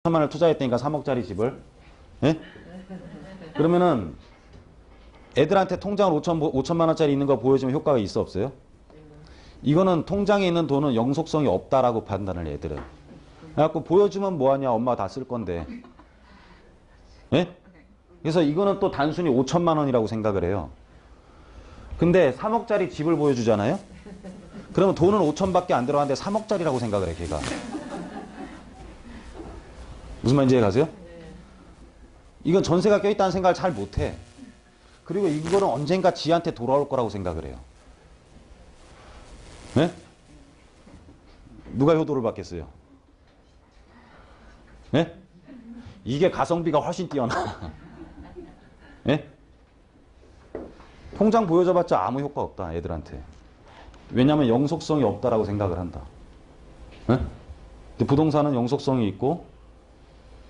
5천만 원을 투자했다니까 3억짜리 집을. 예? 그러면은 애들한테 통장을 5천만 원짜리 있는 거 보여주면 효과가 있어 없어요? 이거는 통장에 있는 돈은 영속성이 없다라고 판단을 해, 애들은. 그래갖고 보여주면 뭐하냐, 엄마가 다 쓸 건데. 예? 그래서 이거는 또 단순히 5천만 원이라고 생각을 해요. 근데 3억짜리 집을 보여주잖아요? 그러면 돈은 5천밖에 안 들어가는데 3억짜리라고 생각을 해, 걔가. 무슨 말인지 이해 가세요? 이건 전세가 껴있다는 생각을 잘 못해. 그리고 이거는 언젠가 지한테 돌아올 거라고 생각을 해요. 네? 누가 효도를 받겠어요? 네? 이게 가성비가 훨씬 뛰어나. 네? 통장 보여줘봤자 아무 효과 없다, 애들한테. 왜냐하면 영속성이 없다라고 생각을 한다. 네? 근데 부동산은 영속성이 있고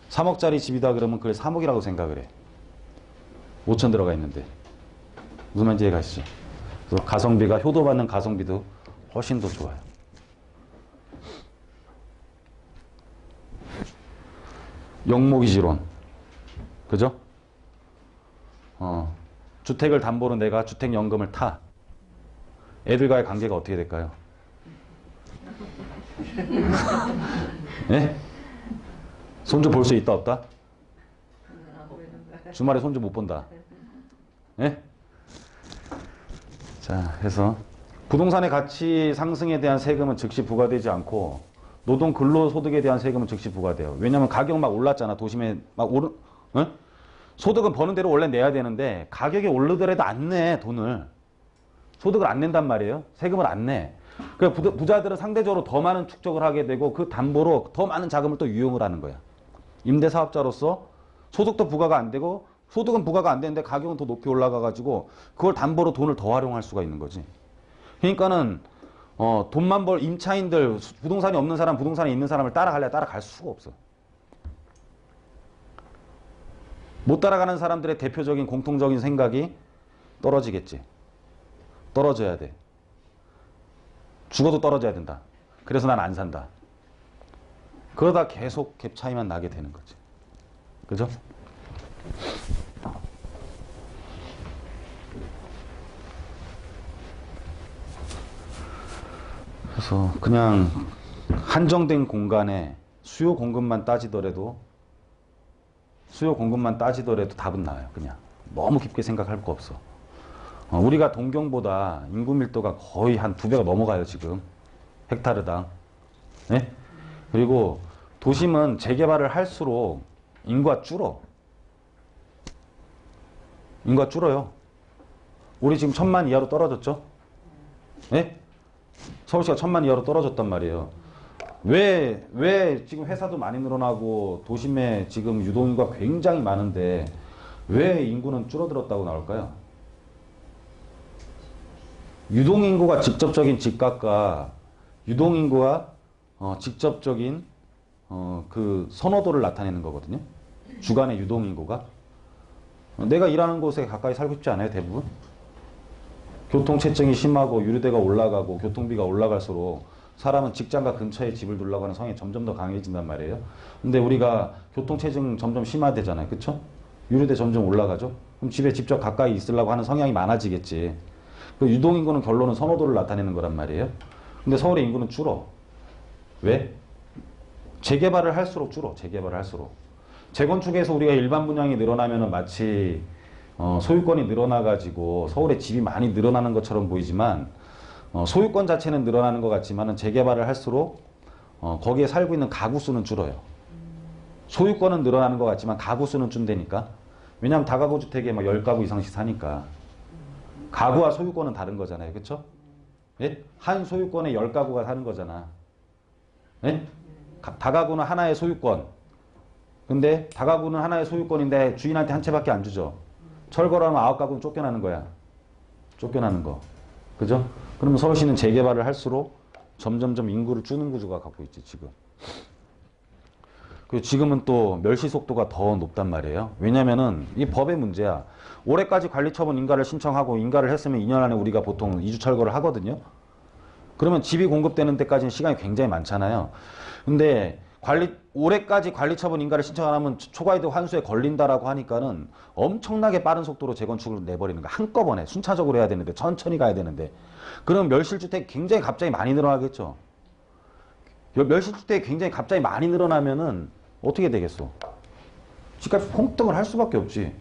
3억짜리 집이다 그러면 그걸 3억이라고 생각을 해. 5천 들어가 있는데. 무슨 말인지 이해 가시죠? 그래서 가성비가, 효도받는 가성비도 훨씬 더 좋아요. 영목이지론. 그죠? 주택을 담보로 내가 주택연금을 타. 애들과의 관계가 어떻게 될까요? 네? 손주 볼 수 있다 없다? 주말에 손주 못 본다. 예? 자, 해서 부동산의 가치 상승에 대한 세금은 즉시 부과되지 않고 노동 근로소득에 대한 세금은 즉시 부과돼요. 왜냐하면 가격 막 올랐잖아. 도심에 막 소득은 버는 대로 원래 내야 되는데 가격이 오르더라도 안 내, 돈을. 소득을 안 낸단 말이에요. 세금을 안 내. 그러니까 부자들은 상대적으로 더 많은 축적을 하게 되고 그 담보로 더 많은 자금을 또 유용을 하는 거야. 임대사업자로서 소득도 부과가 안 되고 소득은 부과가 안 되는데 가격은 더 높이 올라가가지고 그걸 담보로 돈을 더 활용할 수가 있는 거지. 그러니까는 돈만 벌 임차인들, 부동산이 없는 사람, 부동산에 있는 사람을 따라갈래? 따라갈 수가 없어. 못 따라가는 사람들의 대표적인 공통적인 생각이 떨어지겠지. 떨어져야 돼. 죽어도 떨어져야 된다. 그래서 난 안 산다. 그러다 계속 갭 차이만 나게 되는 거지. 그죠? 그래서 그냥 한정된 공간에 수요 공급만 따지더라도 답은 나와요. 그냥 너무 깊게 생각할 거 없어. 우리가 동경보다 인구 밀도가 거의 한 2배가 넘어가요, 지금. 헥타르당. 네? 그리고 도심은 재개발을 할수록 인구가 줄어. 인구가 줄어요. 우리 지금 1,000만 이하로 떨어졌죠? 네? 서울시가 1,000만 이하로 떨어졌단 말이에요. 왜 지금 회사도 많이 늘어나고 도심에 지금 유동인구가 굉장히 많은데 왜 인구는 줄어들었다고 나올까요? 유동인구가 직접적인 집값과 유동인구가 직접적인 그 선호도를 나타내는 거거든요. 주간의 유동인구가. 내가 일하는 곳에 가까이 살고 싶지 않아요, 대부분? 교통체증이 심하고 유류대가 올라가고 교통비가 올라갈수록 사람은 직장과 근처에 집을 두려고 하는 성향이 점점 더 강해진단 말이에요. 근데 우리가 교통체증 점점 심화되잖아요. 그쵸? 유류대 점점 올라가죠? 그럼 집에 직접 가까이 있으려고 하는 성향이 많아지겠지. 그 유동인구는 결론은 선호도를 나타내는 거란 말이에요. 근데 서울의 인구는 줄어. 왜? 재개발을 할수록 줄어. 재개발을 할수록. 재건축에서 우리가 일반 분양이 늘어나면은 마치 소유권이 늘어나가지고 서울에 집이 많이 늘어나는 것처럼 보이지만 소유권 자체는 늘어나는 것 같지만은 재개발을 할수록 거기에 살고 있는 가구 수는 줄어요. 소유권은 늘어나는 것 같지만 가구 수는 준다니까. 왜냐하면 다가구 주택에 막 10가구 이상씩 사니까. 가구와 소유권은 다른 거잖아요. 그쵸? 예? 한 소유권에 10가구가 사는 거잖아. 예? 다가구는 하나의 소유권. 근데 다가구는 하나의 소유권인데 주인한테 한 채밖에 안 주죠. 철거를 하면 9가구는 쫓겨나는 거야. 쫓겨나는 거. 그죠? 그러면 서울시는 재개발을 할수록 점점점 인구를 주는 구조가 갖고 있지, 지금. 그리고 지금은 또 멸시 속도가 더 높단 말이에요. 왜냐면은 이 법의 문제야. 올해까지 관리처분 인가를 신청하고 인가를 했으면 2년 안에 우리가 보통 이주 철거를 하거든요. 그러면 집이 공급되는 데까지는 시간이 굉장히 많잖아요. 근데 올해까지 관리처분 인가를 신청 안 하면 초과이득 환수에 걸린다라고 하니까는 엄청나게 빠른 속도로 재건축을 내버리는 거야. 한꺼번에 순차적으로 해야 되는데 천천히 가야 되는데 그럼 멸실주택 굉장히 갑자기 많이 늘어나겠죠. 멸실주택이 굉장히 갑자기 많이 늘어나면은 어떻게 되겠어? 집값이 폭등을 할 수밖에 없지.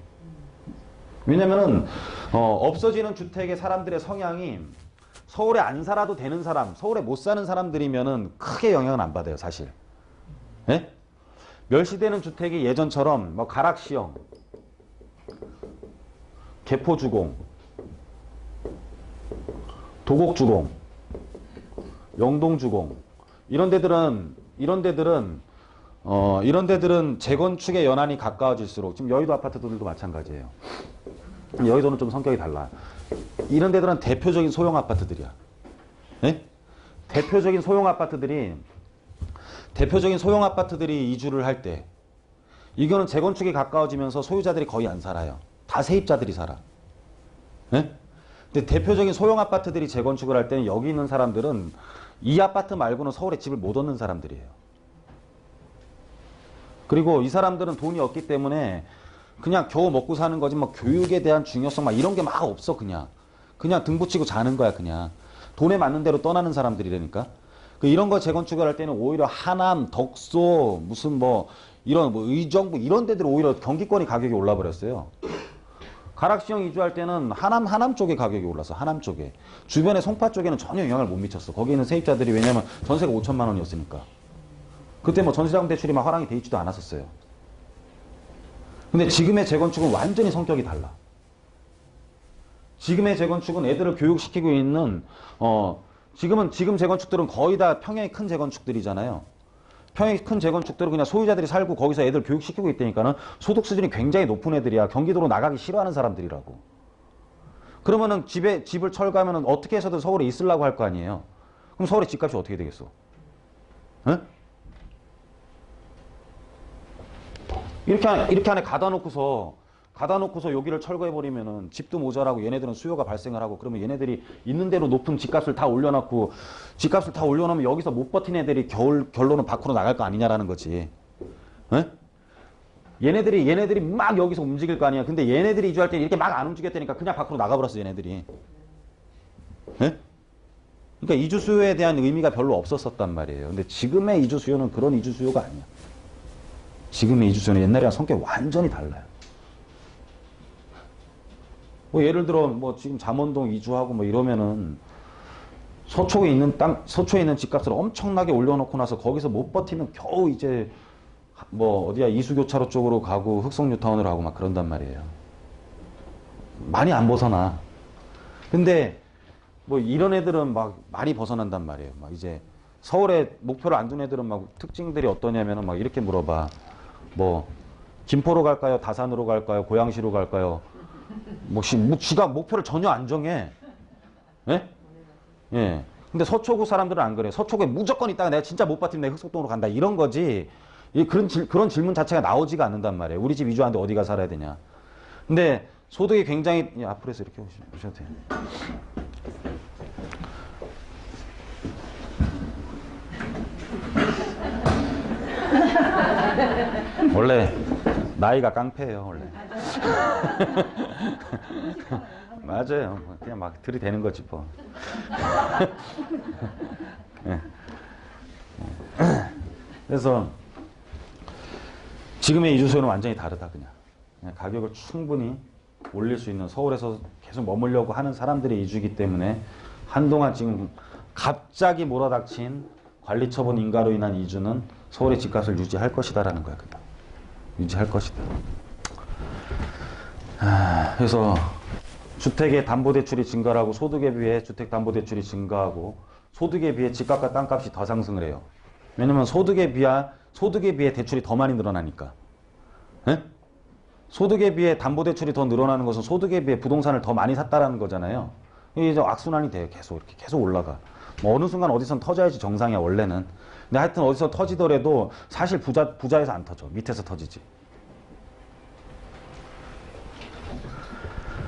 왜냐면은 없어지는 주택의 사람들의 성향이 서울에 안 살아도 되는 사람, 서울에 못 사는 사람들이면은 크게 영향을 안 받아요, 사실. 예? 멸시되는 주택이 예전처럼 뭐 가락시형, 개포주공, 도곡주공, 영동주공 이런 데들은 재건축의 연한이 가까워질수록 지금 여의도 아파트들도 마찬가지예요. 여의도는 좀 성격이 달라. 이런 데들은 대표적인 소형 아파트들이야. 예? 대표적인 소형 아파트들이 이주를 할 때 이거는 재건축이 가까워지면서 소유자들이 거의 안 살아요. 다 세입자들이 살아. 예? 근데 대표적인 소형 아파트들이 재건축을 할 때는 여기 있는 사람들은 이 아파트 말고는 서울에 집을 못 얻는 사람들이에요. 그리고 이 사람들은 돈이 없기 때문에 그냥 겨우 먹고 사는 거지 뭐 교육에 대한 중요성 막 이런 게 막 없어. 그냥 등 붙이고 자는 거야. 그냥 돈에 맞는 대로 떠나는 사람들이라니까. 이런 거 재건축을 할 때는 오히려 하남, 덕소, 무슨 뭐 이런 뭐 의정부 이런 데들 오히려 경기권이 가격이 올라 버렸어요. 가락시형 이주할 때는 하남 쪽에 가격이 올랐어. 하남 쪽에. 주변에 송파 쪽에는 전혀 영향을 못 미쳤어. 거기 있는 세입자들이 왜냐면 전세가 5천만 원이었으니까. 그때 뭐 전세자금 대출이 막 화랑이 돼 있지도 않았었어요. 근데 지금의 재건축은 완전히 성격이 달라. 지금의 재건축은 애들을 교육시키고 있는 지금 재건축들은 거의 다 평형이 큰 재건축들이잖아요. 평형이 큰 재건축들은 그냥 소유자들이 살고 거기서 애들 교육시키고 있다니까는 소득 수준이 굉장히 높은 애들이야. 경기도로 나가기 싫어하는 사람들이라고. 그러면은 집을 철거하면은 어떻게 해서든 서울에 있으려고 할 거 아니에요. 그럼 서울의 집값이 어떻게 되겠어? 응? 이렇게 안에 가다 놓고서 여기를 철거해버리면은 집도 모자라고 얘네들은 수요가 발생을 하고 그러면 얘네들이 있는 대로 높은 집값을 다 올려놓고 집값을 다 올려놓으면 여기서 못 버틴 애들이 결론은 밖으로 나갈 거 아니냐라는 거지. 에? 얘네들이 막 여기서 움직일 거 아니야. 근데 얘네들이 이주할 때 이렇게 막 안 움직였다니까 그냥 밖으로 나가버렸어 얘네들이. 에? 그러니까 이주 수요에 대한 의미가 별로 없었단 말이에요. 근데 지금의 이주 수요는 그런 이주 수요가 아니야. 지금의 이주 수요는 옛날이랑 성격이 완전히 달라요. 뭐 예를 들어 뭐 지금 잠원동 이주하고 뭐 이러면은 서초에 있는 집값을 엄청나게 올려놓고 나서 거기서 못 버티면 겨우 이제 뭐 어디야 이수교차로 쪽으로 가고 흑석뉴타운으로 가고 막 그런단 말이에요. 많이 안 벗어나. 근데 뭐 이런 애들은 막 많이 벗어난단 말이에요. 막 이제 서울에 목표를 안 둔 애들은 막 특징들이 어떠냐면은 막 이렇게 물어봐. 뭐 김포로 갈까요? 다산으로 갈까요? 고양시로 갈까요? 지가 목표를 전혀 안 정해. 예? 예. 근데 서초구 사람들은 안 그래. 서초구에 무조건 있다가 내가 진짜 못 버티면 내가 흑석동으로 간다. 이런 거지. 그런 질문 자체가 나오지가 않는단 말이에요. 우리 집 이주하는데 어디가 살아야 되냐. 근데 소득이 굉장히, 앞으로 해서 이렇게 오셔도 돼요. 원래 나이가 깡패예요 원래. 맞아요. 그냥 막 들이대는 거지 뭐. 그래서 지금의 이주 수요는 완전히 다르다. 그냥 가격을 충분히 올릴 수 있는 서울에서 계속 머물려고 하는 사람들의 이주이기 때문에 한동안 지금 갑자기 몰아닥친 관리처분 인가로 인한 이주는 서울의 집값을 유지할 것이다라는 거야. 그냥. 유지할 것이다. 그래서 주택의 담보대출이 증가하고 소득에 비해 주택담보대출이 증가하고 소득에 비해 집값과 땅값이 더 상승을 해요. 왜냐면 소득에 비해 대출이 더 많이 늘어나니까. 에? 소득에 비해 담보대출이 더 늘어나는 것은 소득에 비해 부동산을 더 많이 샀다라는 거잖아요. 이게 이제 악순환이 돼. 계속 올라가. 뭐 어느 순간 어디선 터져야지 정상이야 원래는. 근데 하여튼 어디서 터지더라도 사실 부자에서 안 터져. 밑에서 터지지.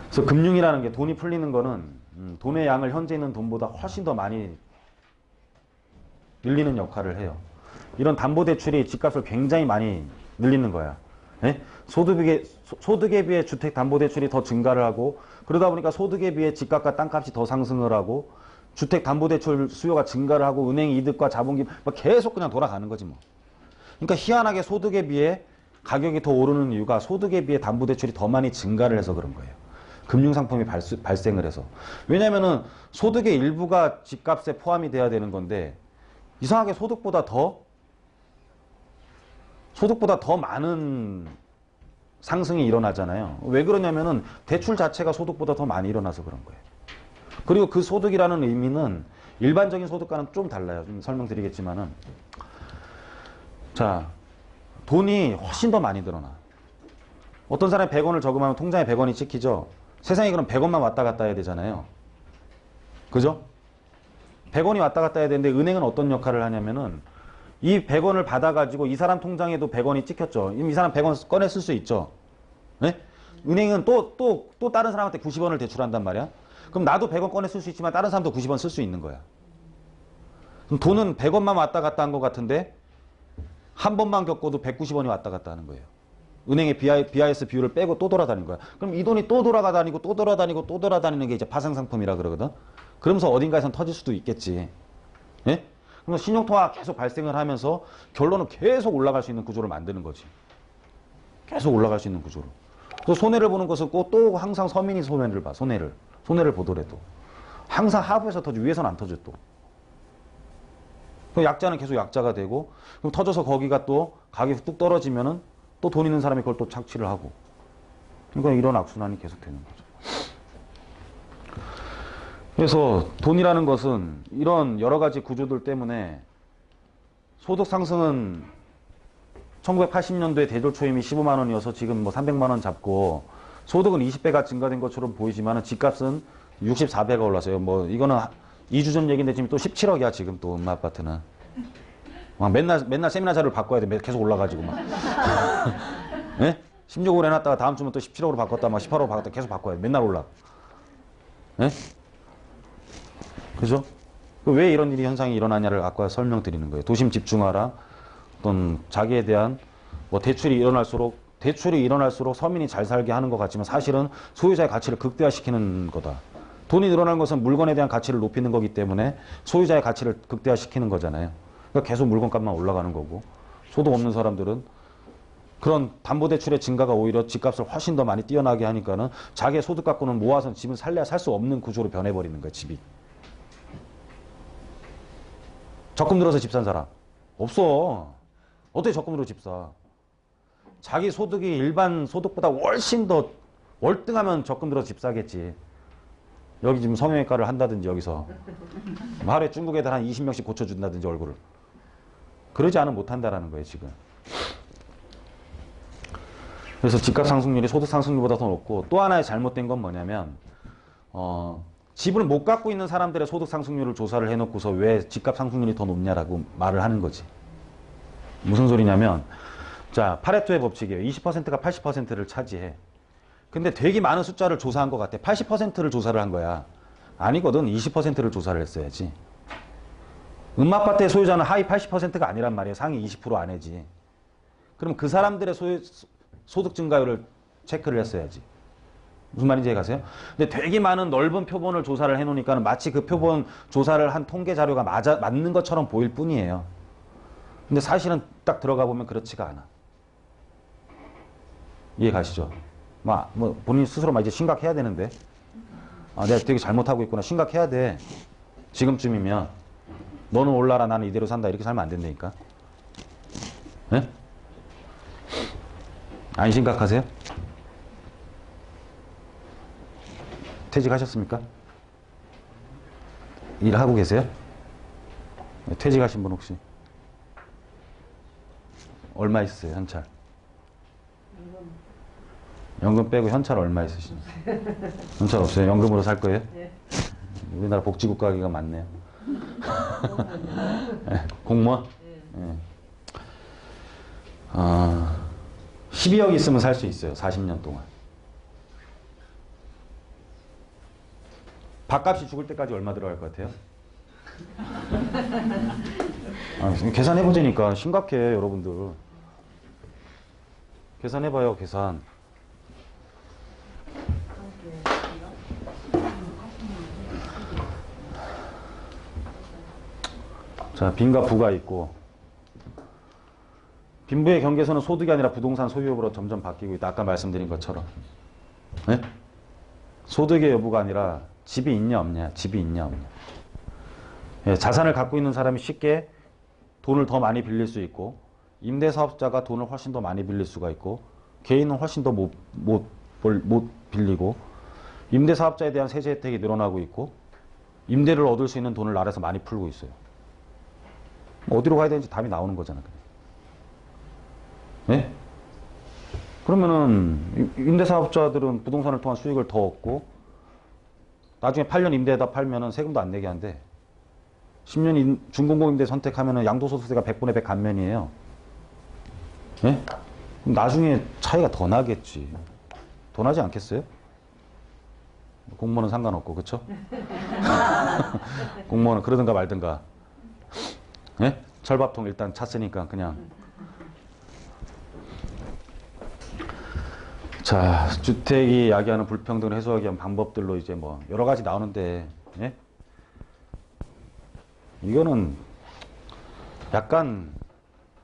그래서 금융이라는 게 돈이 풀리는 거는 돈의 양을 현재 있는 돈보다 훨씬 더 많이 늘리는 역할을 해요. 이런 담보대출이 집값을 굉장히 많이 늘리는 거야. 예? 소득에 비해 주택담보대출이 더 증가를 하고 그러다 보니까 소득에 비해 집값과 땅값이 더 상승을 하고 주택담보대출 수요가 증가를 하고 은행 이득과 자본기 막 계속 그냥 돌아가는 거지 뭐. 그러니까 희한하게 소득에 비해 가격이 더 오르는 이유가 소득에 비해 담보대출이 더 많이 증가를 해서 그런 거예요. 금융상품이 발생을 해서. 왜냐면은 소득의 일부가 집값에 포함이 돼야 되는 건데 이상하게 소득보다 더 많은 상승이 일어나잖아요. 왜 그러냐면은 대출 자체가 소득보다 더 많이 일어나서 그런 거예요. 그리고 그 소득이라는 의미는 일반적인 소득과는 좀 달라요. 좀 설명드리겠지만은. 자, 돈이 훨씬 더 많이 늘어나. 어떤 사람이 100원을 저금하면 통장에 100원이 찍히죠. 세상에 그럼 100원만 왔다 갔다 해야 되잖아요. 그죠? 100원이 왔다 갔다 해야 되는데 은행은 어떤 역할을 하냐면은 이 100원을 받아가지고 이 사람 통장에도 100원이 찍혔죠. 이 사람 100원 꺼내 쓸 수 있죠. 네? 은행은 또 다른 사람한테 90원을 대출한단 말이야. 그럼 나도 100원 꺼내 쓸 수 있지만 다른 사람도 90원 쓸 수 있는 거야. 그럼 돈은 100원만 왔다 갔다 한 것 같은데 한 번만 겪어도 190원이 왔다 갔다 하는 거예요. 은행의 BIS 비율을 빼고 또 돌아다니는 거야. 그럼 이 돈이 또 돌아다니고 또 돌아다니고 또 돌아다니는 게 이제 파생상품이라 그러거든. 그러면서 어딘가에선 터질 수도 있겠지. 예? 그럼 신용토가 계속 발생을 하면서 결론은 계속 올라갈 수 있는 구조를 만드는 거지. 계속 올라갈 수 있는 구조로. 그래서 손해를 보는 것은 또 항상 서민이 손해를 봐. 손해를 보더라도. 항상 하부에서 터지 위에서는 안 터져 또. 그럼 약자는 계속 약자가 되고 그럼 터져서 거기가 또 가격이 뚝 떨어지면은 또 돈 있는 사람이 그걸 또 착취를 하고. 그러니까 이런 악순환이 계속 되는 거죠. 그래서 돈이라는 것은 이런 여러 가지 구조들 때문에 소득 상승은 1980년도에 대졸 초임이 15만 원이어서 지금 뭐 300만 원 잡고 소득은 20배가 증가된 것처럼 보이지만 집값은 64배가 올랐어요. 뭐 이거는 2주 전 얘기인데 지금 또 17억이야 지금 또 엄마 아파트는. 막 맨날 세미나 자료를 바꿔야 돼. 계속 올라가지고 막. 네? 16억으로 해놨다가 다음 주면 또 17억으로 바꿨다 막 18억으로 바꿨다 계속 바꿔야 돼. 맨날 올라. 네? 그죠? 왜 이런 현상이 일어나냐를 아까 설명드리는 거예요. 도심 집중화랑 어떤 자기에 대한 뭐 대출이 일어날수록 서민이 잘 살게 하는 것 같지만 사실은 소유자의 가치를 극대화시키는 거다. 돈이 늘어나는 것은 물건에 대한 가치를 높이는 거기 때문에 소유자의 가치를 극대화시키는 거잖아요. 그러니까 계속 물건값만 올라가는 거고 소득 없는 사람들은 그런 담보대출의 증가가 오히려 집값을 훨씬 더 많이 뛰어나게 하니까는 자기의 소득 갖고는 모아서 집을 살래야 살 수 없는 구조로 변해버리는 거예요. 집이. 적금 들어서 집 산 사람 없어. 어떻게 적금 들어 집 사? 자기 소득이 일반 소득보다 훨씬 더 월등하면 적금 들어서 집 사겠지. 여기 지금 성형외과를 한다든지 여기서 하루에 중국 애들 한 20명씩 고쳐준다든지 얼굴을. 그러지 않으면 못한다라는 거예요 지금. 그래서 집값 상승률이 소득 상승률보다 더 높고 또 하나의 잘못된 건 뭐냐면 집을 못 갖고 있는 사람들의 소득 상승률을 조사를 해놓고서 왜 집값 상승률이 더 높냐라고 말을 하는 거지. 무슨 소리냐면 자 파레토의 법칙이에요. 20%가 80%를 차지해. 근데 되게 많은 숫자를 조사한 것 같아. 80%를 조사를 한 거야. 아니거든. 20%를 조사를 했어야지. 음마아파트의 소유자는 하위 80%가 아니란 말이에요. 상위 20% 안에지. 그럼 그 사람들의 소득 증가율을 체크를 했어야지. 무슨 말인지 이해가세요? 근데 되게 많은 넓은 표본을 조사를 해놓으니까 마치 그 표본 조사를 한 통계 자료가 맞는 것처럼 보일 뿐이에요. 근데 사실은 딱 들어가 보면 그렇지가 않아. 이해 가시죠? 뭐 본인 스스로 이제 심각해야 되는데 내가 되게 잘못하고 있구나 심각해야 돼. 지금쯤이면 너는 올라라 나는 이대로 산다 이렇게 살면 안 된다니까. 네? 안 심각하세요? 퇴직하셨습니까? 일하고 계세요? 퇴직하신 분 혹시? 얼마 있으세요 현찰? 연금 빼고 현찰 얼마 있으시죠? 현찰 없어요? 연금으로 살 거예요? 네. 우리나라 복지국가가 많네요. 네, 공무원? 네. 12억 있으면 살 수 있어요. 40년 동안. 밥값이 죽을 때까지 얼마 들어갈 것 같아요? 계산해보자니까 심각해 여러분들. 계산해봐요 계산. 자, 빈과 부가 있고 빈부의 경계선은 소득이 아니라 부동산 소유업으로 점점 바뀌고 있다. 아까 말씀드린 것처럼. 네? 소득의 여부가 아니라 집이 있냐 없냐, 집이 있냐 없냐. 예, 자산을 갖고 있는 사람이 쉽게 돈을 더 많이 빌릴 수 있고, 임대사업자가 돈을 훨씬 더 많이 빌릴 수가 있고, 개인은 훨씬 더 못 빌리고, 임대사업자에 대한 세제 혜택이 늘어나고 있고, 임대를 얻을 수 있는 돈을 나라에서 많이 풀고 있어요. 어디로 가야 되는지 답이 나오는 거잖아요. 네? 그러면은 임대사업자들은 부동산을 통한 수익을 더 얻고 나중에 8년 임대에다 팔면은 세금도 안 내게 한대. 10년 준공공임대 선택하면은 양도소득세가 100분의 100 감면이에요. 네? 그럼 나중에 차이가 더 나겠지. 더 나지 않겠어요? 공무원은 상관없고, 그쵸? 공무원은 그러든가 말든가. 네? 철밥통 일단 찼으니까 그냥. 자, 주택이 야기하는 불평등을 해소하기 위한 방법들로 이제 뭐 여러 가지 나오는데, 예? 이거는 약간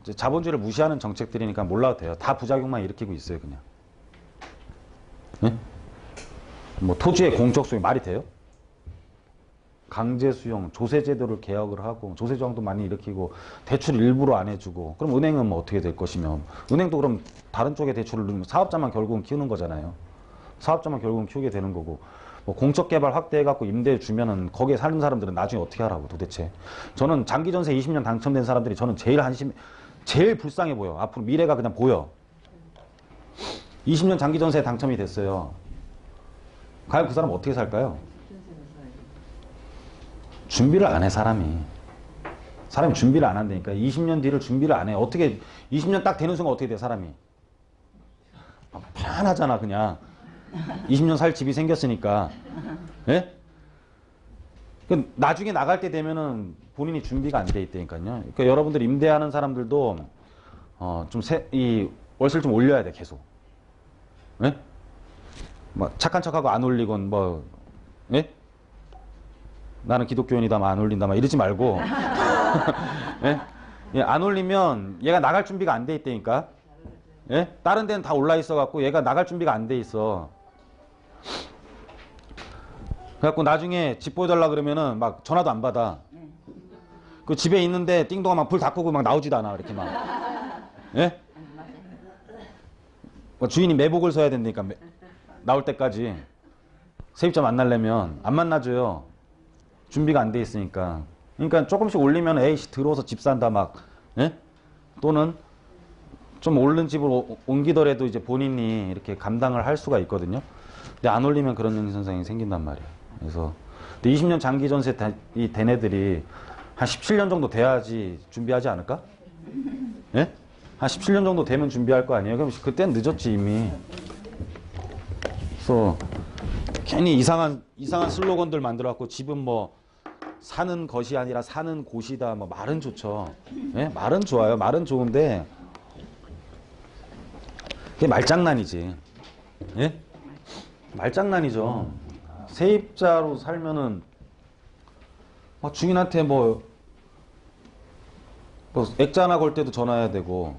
이제 자본주의를 무시하는 정책들이니까 몰라도 돼요. 다 부작용만 일으키고 있어요, 그냥. 예? 뭐 토지의 공적 소유 말이 돼요? 강제 수용, 조세 제도를 개혁을 하고 조세 저항도 많이 일으키고 대출 일부러 안 해주고 그럼 은행은 뭐 어떻게 될 것이며 은행도 그럼 다른 쪽에 대출을 누르면 사업자만 결국은 키우는 거잖아요. 사업자만 결국은 키우게 되는 거고 뭐 공적 개발 확대해갖고 임대 주면은 거기에 사는 사람들은 나중에 어떻게 하라고 도대체. 저는 장기 전세 20년 당첨된 사람들이 저는 제일 불쌍해 보여. 앞으로 미래가 그냥 보여. 20년 장기 전세에 당첨이 됐어요. 과연 그 사람 어떻게 살까요? 준비를 안 해, 사람이 준비를 안 한다니까. 20년 뒤를 준비를 안 해. 어떻게 20년 딱 되는 순간 어떻게 돼, 사람이? 편하잖아, 그냥. 20년 살 집이 생겼으니까. 예? 나중에 나갈 때 되면은 본인이 준비가 안 돼 있다니까요. 그러니까 여러분들 임대하는 사람들도 이 월세를 좀 올려야 돼, 계속. 예? 뭐 착한 척하고 안 올리건 뭐 예? 나는 기독교인이다 막 안 올린다 막 이러지 말고 예? 예, 안 올리면 얘가 나갈 준비가 안 돼 있다니까. 예? 다른 데는 다 올라 있어 갖고 얘가 나갈 준비가 안 돼 있어. 그래갖고 나중에 집 보여달라 그러면은 막 전화도 안 받아. 그 집에 있는데 띵동아 막 불 다 끄고 막 나오지도 않아 이렇게 막. 예? 뭐 주인이 매복을 서야 된다니까. 나올 때까지 세입자 만나려면 안 만나줘요. 준비가 안 돼 있으니까. 그러니까 조금씩 올리면 에이씨 들어와서 집 산다 막. 예? 또는 좀 오른 집으로 옮기더라도 이제 본인이 이렇게 감당을 할 수가 있거든요. 근데 안 올리면 그런 현상이 생긴단 말이에요. 그래서 근데 20년 장기 전세 이 된 애들이 한 17년 정도 돼야지 준비하지 않을까? 예? 한 17년 정도 되면 준비할 거 아니에요? 그럼 그때는 늦었지 이미. 그래서 괜히 이상한 슬로건들 만들어갖고 집은 뭐 사는 것이 아니라 사는 곳이다. 뭐 말은 좋죠. 예? 말은 좋아요. 말은 좋은데 그게 말장난이지. 예? 말장난이죠. 세입자로 살면은 막 주인한테 뭐 액자 하나 걸 때도 전화해야 되고,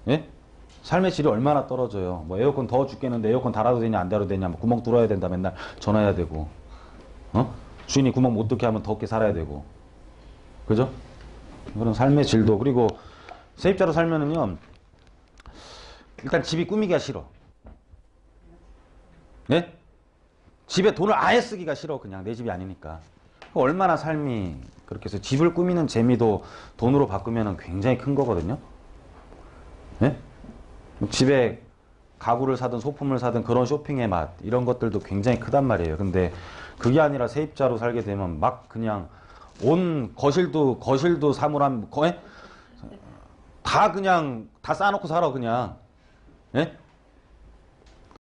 예? 삶의 질이 얼마나 떨어져요. 뭐 에어컨 더워 죽겠는데 에어컨 달아도 되냐 안 달아도 되냐, 뭐 구멍 뚫어야 된다 맨날 전화해야 되고, 주인이 구멍 못 뚫게 하면 덥게 살아야 되고, 그죠? 그런 삶의 질도. 그리고 세입자로 살면은요, 일단 집이 꾸미기가 싫어. 네? 집에 돈을 아예 쓰기가 싫어. 그냥 내 집이 아니니까. 얼마나 삶이 그렇게 해서 집을 꾸미는 재미도 돈으로 바꾸면 굉장히 큰 거거든요. 네? 집에 가구를 사든 소품을 사든 그런 쇼핑의 맛 이런 것들도 굉장히 크단 말이에요. 근데 그게 아니라 세입자로 살게 되면 막 그냥 온 거실도 사물함 다 그냥 다 쌓아놓고 살아 그냥. 예?